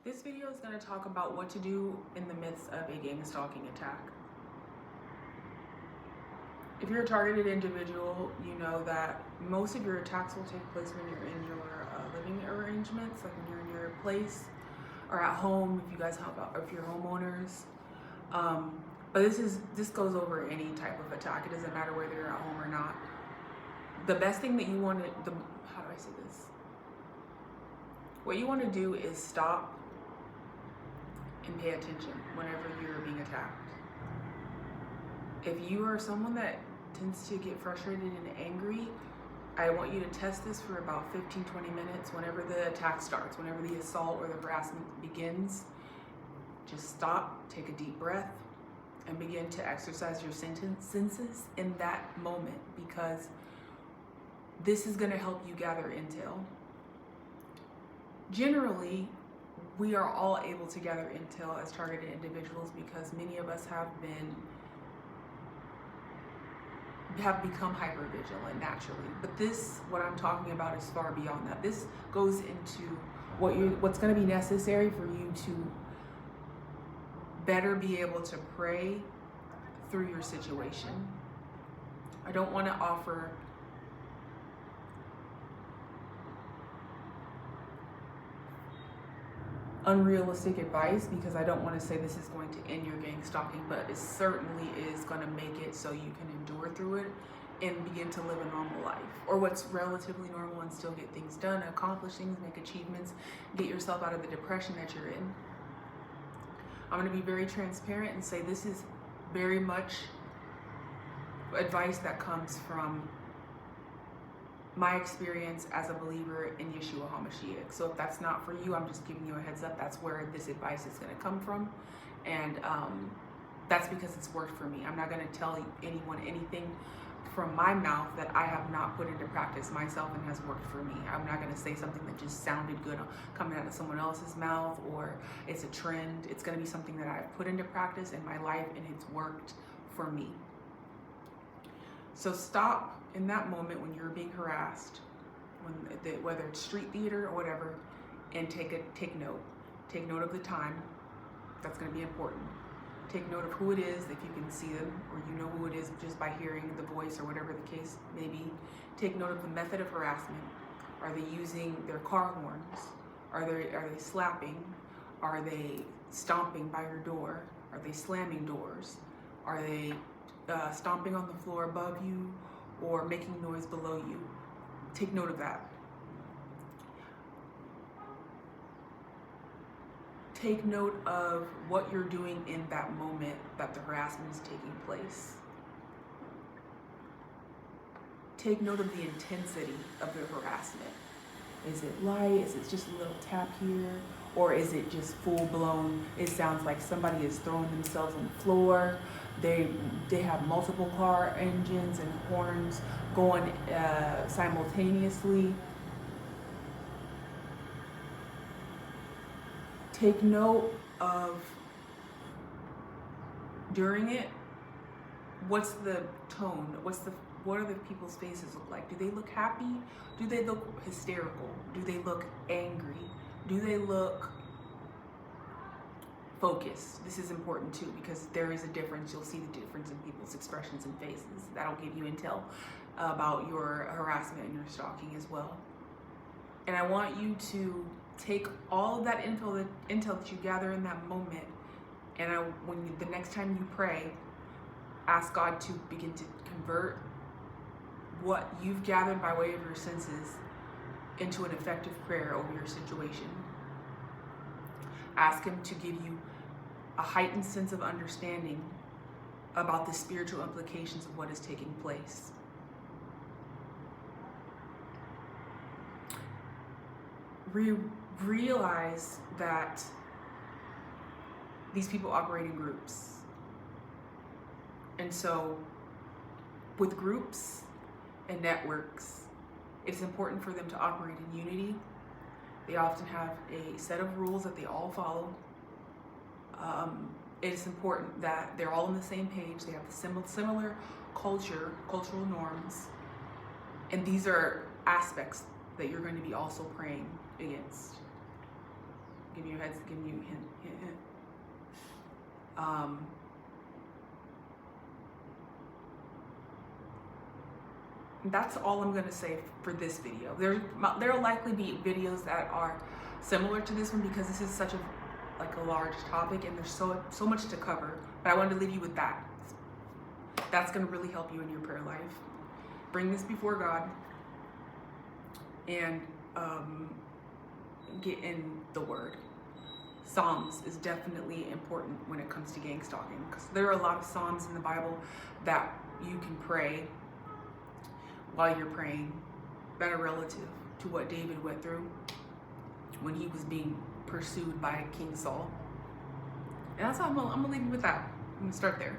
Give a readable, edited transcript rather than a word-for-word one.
This video is going to talk about what to do in the midst of a gang stalking attack. If you're a targeted individual, you know that most of your attacks will take place when you're in your living arrangements, like when you're in your place or at home, if you guys help out, or if you're homeowners. But this goes over any type of attack. It doesn't matter whether you're at home or not. The best thing that you want to, how do I say this? What you want to do is stop and pay attention whenever you're being attacked. If you are someone that tends to get frustrated and angry, I want you to test this for about 15-20 minutes whenever the attack starts, whenever the assault or the harassment begins. Just stop, take a deep breath, and begin to exercise your senses in that moment, because this is going to help you gather intel. Generally, we are all able to gather intel as targeted individuals because many of us have become hypervigilant naturally. But what I'm talking about is far beyond that. This goes into what's going to be necessary for you to better be able to pray through your situation. I don't want to offer unrealistic advice, because I don't want to say this is going to end your gang stalking, but it certainly is going to make it so you can endure through it and begin to live a normal life, or what's relatively normal, and still get things done, accomplish things, make achievements, get yourself out of the depression that you're in. I'm going to be very transparent and say this is very much advice that comes from my experience as a believer in Yeshua HaMashiach. So if that's not for you, I'm just giving you a heads up. That's where this advice is going to come from. And that's because it's worked for me. I'm not going to tell anyone anything from my mouth that I have not put into practice myself and has worked for me. I'm not going to say something that just sounded good coming out of someone else's mouth, or it's a trend. It's going to be something that I've put into practice in my life and it's worked for me. So stop in that moment when you're being harassed, whether it's street theater or whatever, and take note. Take note of the time. That's going to be important. Take note of who it is, if you can see them, or you know who it is just by hearing the voice or whatever the case may be. Take note of the method of harassment. Are they using their car horns? Are they slapping? Are they stomping by your door? Are they slamming doors? Are they stomping on the floor above you or making noise below you? Take note of that. Take note of what you're doing in that moment that the harassment is taking place. Take note of the intensity of the harassment. Is it light? Is it just a little tap here? Or is it just full blown? It sounds like somebody is throwing themselves on the floor. They have multiple car engines and horns going simultaneously. Take note of, during it, what's the tone? What are the people's faces look like? Do they look happy? Do they look hysterical? Do they look angry? Do they look focused? This is important too, because there is a difference. You'll see the difference in people's expressions and faces. That'll give you intel about your harassment and your stalking as well. And I want you to take all of that intel that you gather in that moment, and the next time you pray, ask God to begin to convert what you've gathered by way of your senses into an effective prayer over your situation. Ask Him to give you a heightened sense of understanding about the spiritual implications of what is taking place. Realize that these people operate in groups. And so with groups and networks, it's important for them to operate in unity. They often have a set of rules that they all follow. It's important that they're all on the same page. They have the similar cultural norms. And these are aspects that you're going to be also praying against. give you a heads, giving you a hint. That's all I'm gonna say for this video. There'll likely be videos that are similar to this one because this is such a large topic and there's so much to cover. But I wanted to leave you with that. That's gonna really help you in your prayer life. Bring this before God and get in the Word. Psalms is definitely important when it comes to gang stalking because there are a lot of Psalms in the Bible that you can pray while you're praying that are relative to what David went through when he was being pursued by King Saul. And that's how I'm gonna leave you with that. I'm gonna start there.